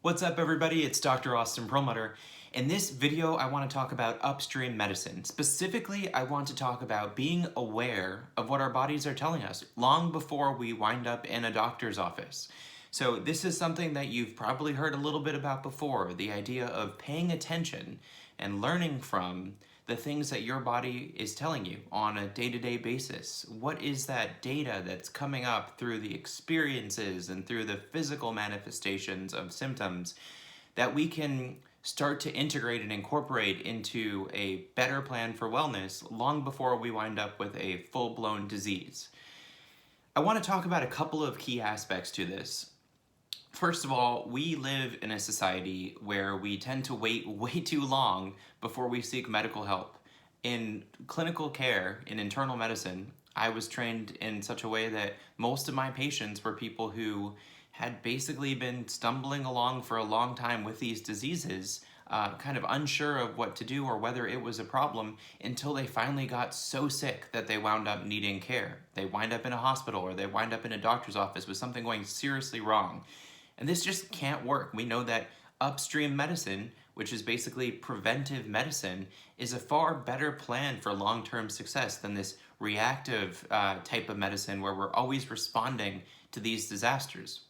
What's up everybody, it's Dr. Austin Perlmutter. In this video I want to talk about upstream medicine. Specifically, I want to talk about being aware of what our bodies are telling us long before we wind up in a doctor's office. So this is something that you've probably heard a little bit about before, the idea of paying attention and learning from the things that your body is telling you on a day-to-day basis. What is that data that's coming up through the experiences and through the physical manifestations of symptoms that we can start to integrate and incorporate into a better plan for wellness long before we wind up with a full-blown disease? I want to talk about a couple of key aspects to this. First of all, we live in a society where we tend to wait way too long before we seek medical help. In clinical care, in internal medicine, I was trained in such a way that most of my patients were people who had basically been stumbling along for a long time with these diseases, kind of unsure of what to do or whether it was a problem until they finally got so sick that they wound up needing care. They wind up in a hospital or they wind up in a doctor's office with something going seriously wrong. And this just can't work. We know that upstream medicine, which is basically preventive medicine, is a far better plan for long-term success than this reactive type of medicine where we're always responding to these disasters.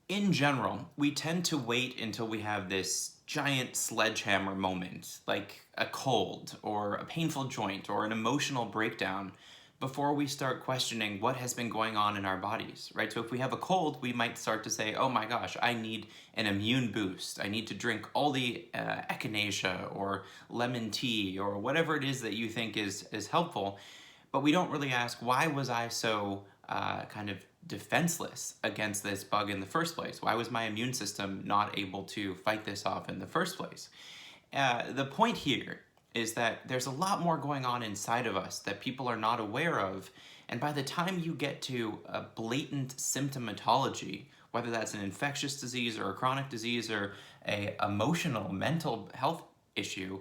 In general, we tend to wait until we have this giant sledgehammer moment, like a cold or a painful joint or an emotional breakdown, before we start questioning what has been going on in our bodies, right? So if we have a cold, we might start to say, oh my gosh, I need an immune boost. I need to drink all the echinacea or lemon tea or whatever it is that you think is helpful. But we don't really ask, why was I so kind of defenseless against this bug in the first place? Why was my immune system not able to fight this off in the first place? The point here is that there's a lot more going on inside of us that people are not aware of, and by the time you get to a blatant symptomatology, whether that's an infectious disease or a chronic disease or a emotional, mental health issue,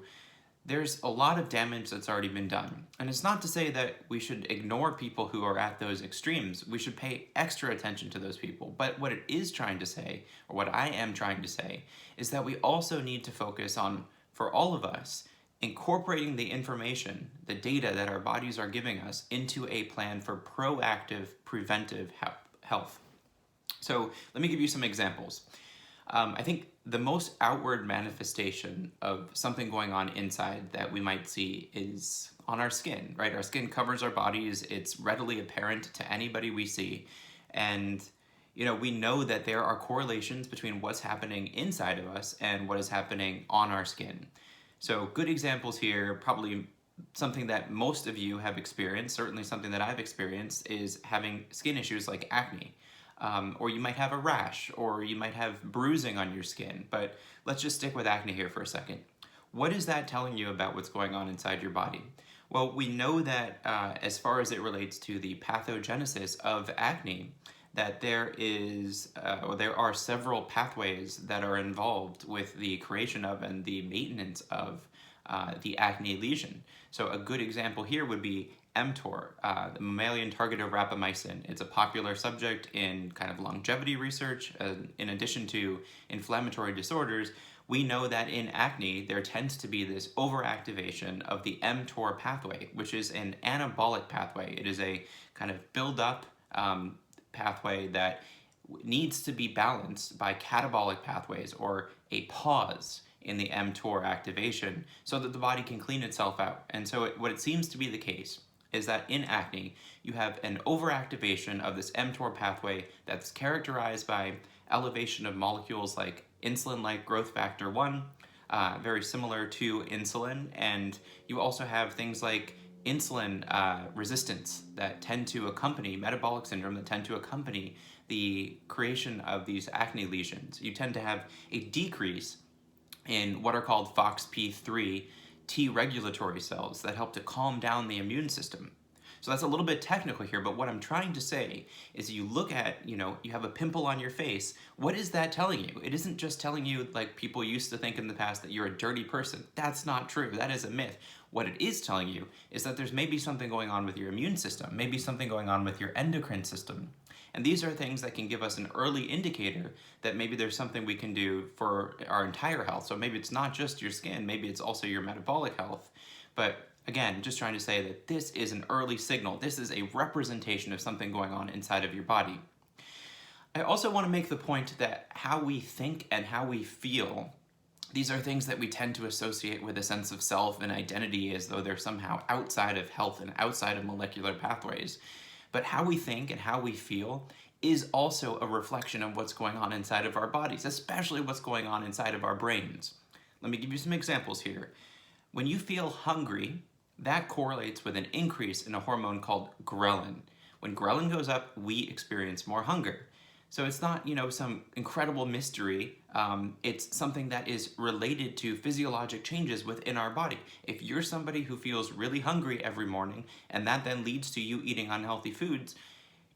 there's a lot of damage that's already been done. And it's not to say that we should ignore people who are at those extremes. We should pay extra attention to those people. But what it is trying to say, or what I am trying to say, is that we also need to focus on, for all of us, incorporating the information, the data that our bodies are giving us into a plan for proactive preventive health. So let me give you some examples. I think the most outward manifestation of something going on inside that we might see is on our skin, right? Our skin covers our bodies. It's readily apparent to anybody we see. And we know that there are correlations between what's happening inside of us and what is happening on our skin. So good examples here, probably something that most of you have experienced, certainly something that I've experienced, is having skin issues like acne. Or you might have a rash, or you might have bruising on your skin. But let's just stick with acne here for a second. What is that telling you about what's going on inside your body? Well, we know that as far as it relates to the pathogenesis of acne, that there are several pathways that are involved with the creation of and the maintenance of the acne lesion. So a good example here would be mTOR, the mammalian target of rapamycin. It's a popular subject in kind of longevity research. In addition to inflammatory disorders, we know that in acne, there tends to be this overactivation of the mTOR pathway, which is an anabolic pathway. It is a kind of build-up pathway that needs to be balanced by catabolic pathways, or a pause in the mTOR activation, so that the body can clean itself out. And so what it seems to be the case is that in acne, you have an overactivation of this mTOR pathway that's characterized by elevation of molecules like insulin-like growth factor 1, very similar to insulin, and you also have things like insulin resistance that tend to accompany, metabolic syndrome that tend to accompany the creation of these acne lesions. You tend to have a decrease in what are called FOXP3 T regulatory cells that help to calm down the immune system. So that's a little bit technical here, but what I'm trying to say is you look at, you have a pimple on your face, what is that telling you? It isn't just telling you, like people used to think in the past, that you're a dirty person. That's not true. That is a myth. What it is telling you is that there's maybe something going on with your immune system, maybe something going on with your endocrine system. And these are things that can give us an early indicator that maybe there's something we can do for our entire health. So maybe it's not just your skin, maybe it's also your metabolic health. But again, just trying to say that this is an early signal. This is a representation of something going on inside of your body. I also want to make the point that how we think and how we feel, these are things that we tend to associate with a sense of self and identity as though they're somehow outside of health and outside of molecular pathways. But how we think and how we feel is also a reflection of what's going on inside of our bodies, especially what's going on inside of our brains. Let me give you some examples here. When you feel hungry, that correlates with an increase in a hormone called ghrelin. When ghrelin goes up, we experience more hunger. So it's not, some incredible mystery. It's something that is related to physiologic changes within our body. If you're somebody who feels really hungry every morning, and that then leads to you eating unhealthy foods,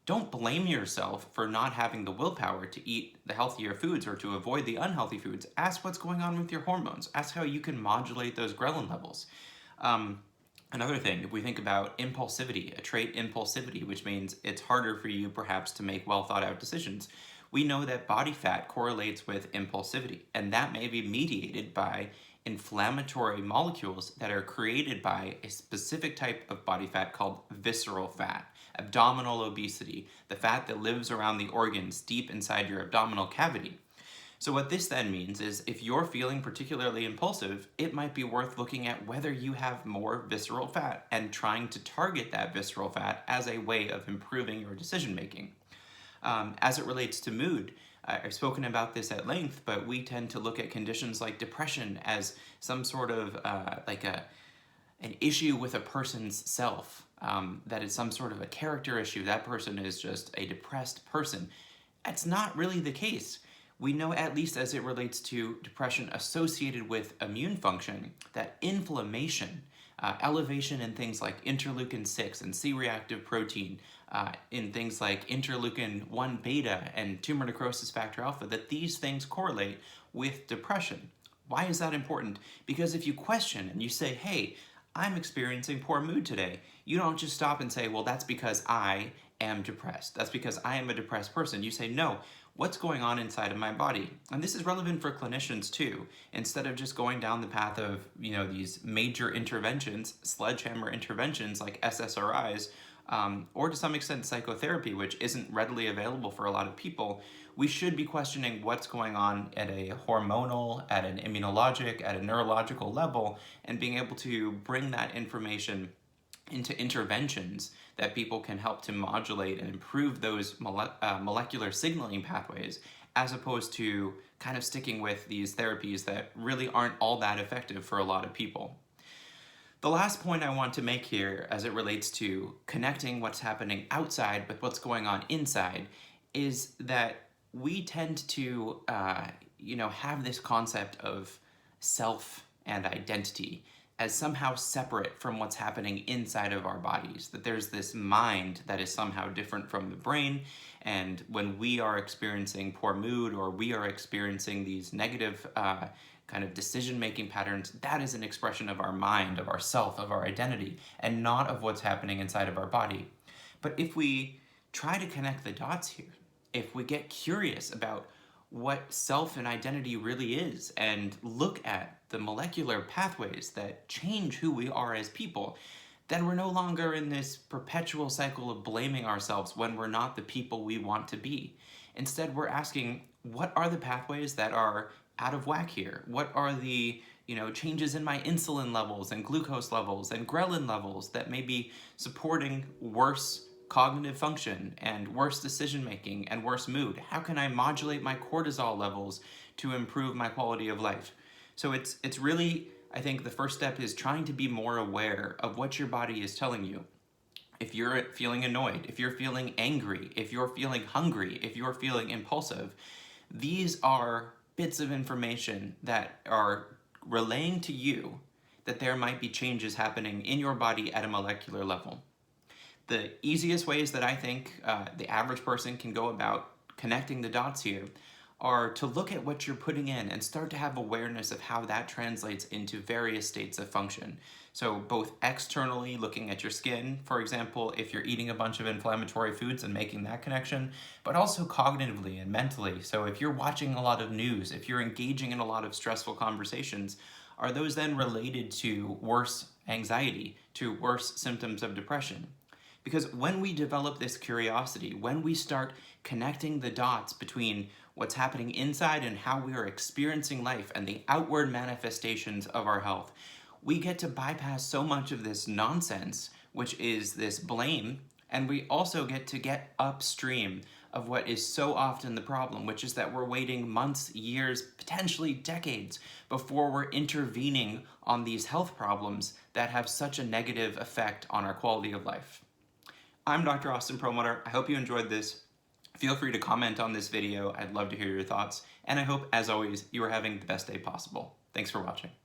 don't blame yourself for not having the willpower to eat the healthier foods or to avoid the unhealthy foods. Ask what's going on with your hormones. Ask how you can modulate those ghrelin levels. Another thing, if we think about impulsivity, a trait impulsivity, which means it's harder for you perhaps to make well thought out decisions, we know that body fat correlates with impulsivity, and that may be mediated by inflammatory molecules that are created by a specific type of body fat called visceral fat, abdominal obesity, the fat that lives around the organs deep inside your abdominal cavity. So what this then means is if you're feeling particularly impulsive, it might be worth looking at whether you have more visceral fat and trying to target that visceral fat as a way of improving your decision making. As it relates to mood, I've spoken about this at length, but we tend to look at conditions like depression as some sort of an issue with a person's self, that is some sort of a character issue. That person is just a depressed person. That's not really the case. We know, at least as it relates to depression associated with immune function, that inflammation, elevation in things like interleukin-6 and C-reactive protein, in things like interleukin-1 beta and tumor necrosis factor alpha, that these things correlate with depression. Why is that important? Because if you question and you say, hey, I'm experiencing poor mood today, you don't just stop and say, well, that's because I am depressed. That's because I am a depressed person. You say, no, what's going on inside of my body? And this is relevant for clinicians too. Instead of just going down the path of, these major interventions, sledgehammer interventions like SSRIs, or to some extent psychotherapy, which isn't readily available for a lot of people, we should be questioning what's going on at a hormonal, at an immunologic, at a neurological level, and being able to bring that information into interventions that people can help to modulate and improve those molecular signaling pathways, as opposed to kind of sticking with these therapies that really aren't all that effective for a lot of people. The last point I want to make here as it relates to connecting what's happening outside with what's going on inside is that we tend to have this concept of self and identity as somehow separate from what's happening inside of our bodies, that there's this mind that is somehow different from the brain, and when we are experiencing poor mood or we are experiencing these negative kind of decision-making patterns, that is an expression of our mind, of our self, of our identity, and not of what's happening inside of our body. But if we try to connect the dots here, if we get curious about what self and identity really is and look at the molecular pathways that change who we are as people, then we're no longer in this perpetual cycle of blaming ourselves when we're not the people we want to be. Instead, we're asking, what are the pathways that are out of whack here? What are the changes in my insulin levels and glucose levels and ghrelin levels that may be supporting worse cognitive function and worse decision making and worse mood? How can I modulate my cortisol levels to improve my quality of life? So it's really, I think the first step is trying to be more aware of what your body is telling you. If you're feeling annoyed, if you're feeling angry, if you're feeling hungry, if you're feeling impulsive, these are bits of information that are relaying to you that there might be changes happening in your body at a molecular level. The easiest ways that I think the average person can go about connecting the dots here are to look at what you're putting in and start to have awareness of how that translates into various states of function. So both externally, looking at your skin, for example, if you're eating a bunch of inflammatory foods and making that connection, but also cognitively and mentally. So if you're watching a lot of news, if you're engaging in a lot of stressful conversations, are those then related to worse anxiety, to worse symptoms of depression? Because when we develop this curiosity, when we start connecting the dots between what's happening inside and how we are experiencing life and the outward manifestations of our health, we get to bypass so much of this nonsense, which is this blame, and we also get upstream of what is so often the problem, which is that we're waiting months, years, potentially decades before we're intervening on these health problems that have such a negative effect on our quality of life. I'm Dr. Austin Perlmutter. I hope you enjoyed this. Feel free to comment on this video. I'd love to hear your thoughts. And I hope, as always, you are having the best day possible. Thanks for watching.